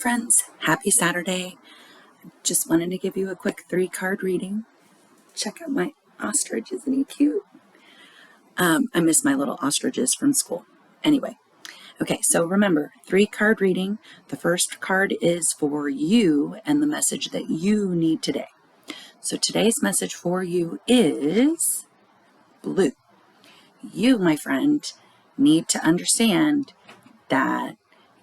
friends, happy Saturday. Just wanted to give you a quick 3-card reading. Check out my ostrich, isn't he cute? I miss my little ostriches from school. Anyway, okay, so remember, 3-card reading. The first card is for you and the message that you need today. So today's message for you is blue. You, my friend, need to understand that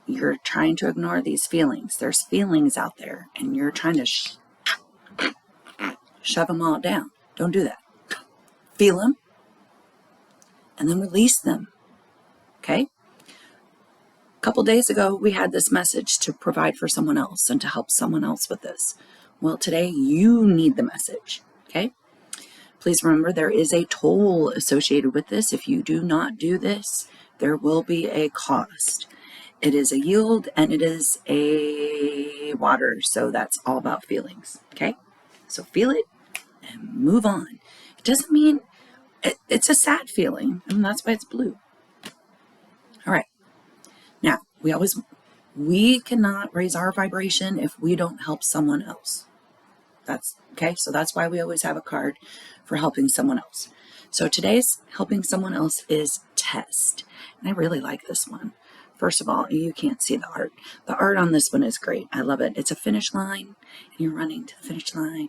you're trying to ignore these feelings. There's feelings out there, and you're trying to shove them all down. Don't do that. Feel them, and then release them. Okay? A couple days ago, we had this message to provide for someone else and to help someone else with this. Well, today, you need the message. Okay? Please remember, there is a toll associated with this. If you do not do this, there will be a cost. It is a yield and it is a water. So that's all about feelings. Okay. So feel it and move on. It doesn't mean it's a sad feeling. And that's why it's blue. All right. Now we cannot raise our vibration if we don't help someone else. That's okay. So that's why we always have a card for helping someone else. So today's helping someone else is test. And I really like this one. First of all, you can't see the art. The art on this one is great. I love it. It's a finish line, and you're running to the finish line.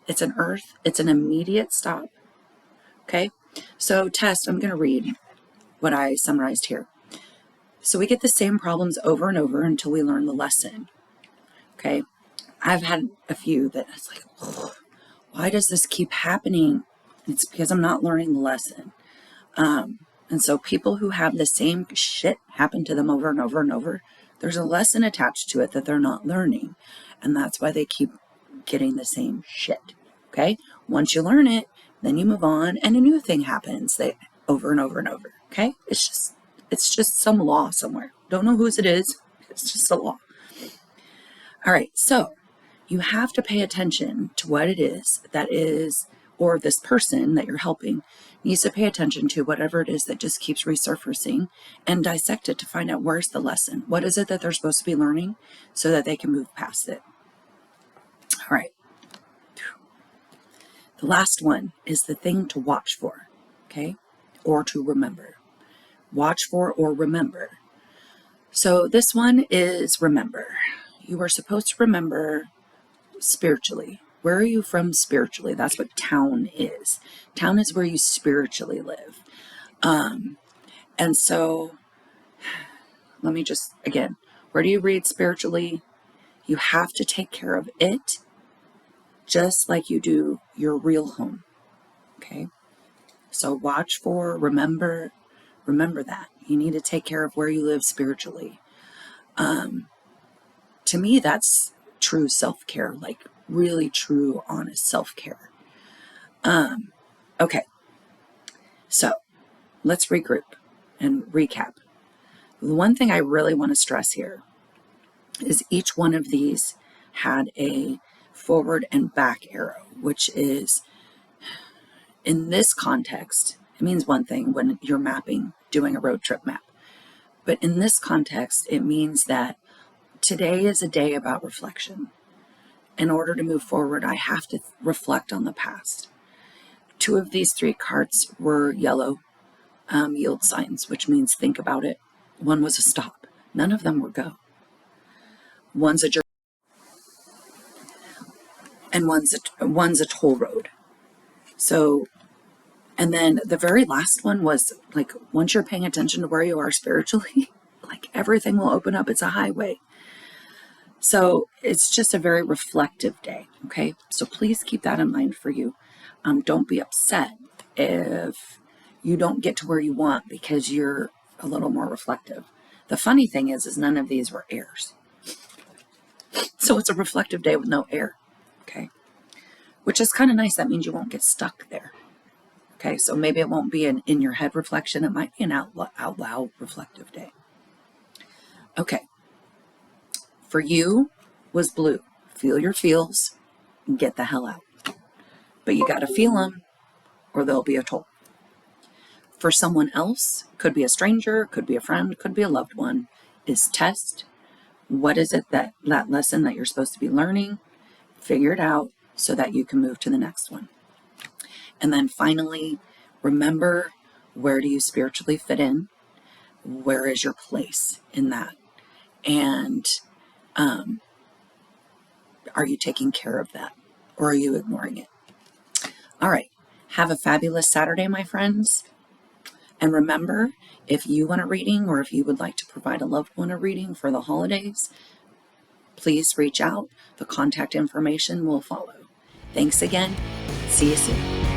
It's an earth. It's an immediate stop. Okay? So test, I'm going to read what I summarized here. So we get the same problems over and over until we learn the lesson. Okay? I've had a few that it's like, oh, why does this keep happening? It's because I'm not learning the lesson. And so people who have the same shit happen to them over and over and over, there's a lesson attached to it that they're not learning. And that's why they keep getting the same shit. Okay? Once you learn it, then you move on and a new thing happens over and over and over. Okay? It's just some law somewhere. Don't know whose it is. It's just a law. All right. So you have to pay attention to what it is that is, or this person that you're helping needs to pay attention to whatever it is that just keeps resurfacing and dissect it to find out where's the lesson. What is it that they're supposed to be learning so that they can move past it? All right. The last one is the thing to watch for, okay? Or to remember. Watch for or remember. So this one is remember. You are supposed to remember spiritually. Where are you from spiritually? That's what town is. Town is where you spiritually live. And so, let me just, again, where do you read spiritually? You have to take care of it just like you do your real home. Okay? So watch for, remember that. You need to take care of where you live spiritually. To me, that's true self-care, like really true, honest self-care. Okay, so let's regroup and recap. The one thing I really want to stress here is each one of these had a forward and back arrow, which is, in this context, it means one thing when you're mapping, doing a road trip map. But in this context, it means that today is a day about reflection. In order to move forward, I have to reflect on the past. 2 of these 3 cards were yellow yield signs, which means think about it. One was a stop. None of them were go. One's a journey, and one's a toll road. So, and then the very last one was like, once you're paying attention to where you are spiritually, like everything will open up. It's a highway. So it's just a very reflective day, okay? So please keep that in mind for you. Don't be upset if you don't get to where you want because you're a little more reflective. The funny thing is none of these were airs. So it's a reflective day with no air, okay? Which is kind of nice. That means you won't get stuck there, okay? So maybe it won't be an in your head reflection. It might be an out loud reflective day. Okay. For you was blue. Feel your feels and get the hell out. But you got to feel them or there'll be a toll. For someone else, could be a stranger, could be a friend, could be a loved one, is test, What is it that lesson that you're supposed to be learning? Figure it out so that you can move to the next one. And then finally, remember, where do you spiritually fit in? Where is your place in that? And are you taking care of that? Or are you ignoring it? All right. Have a fabulous Saturday, my friends. And remember, if you want a reading or if you would like to provide a loved one a reading for the holidays, please reach out. The contact information will follow. Thanks again. See you soon.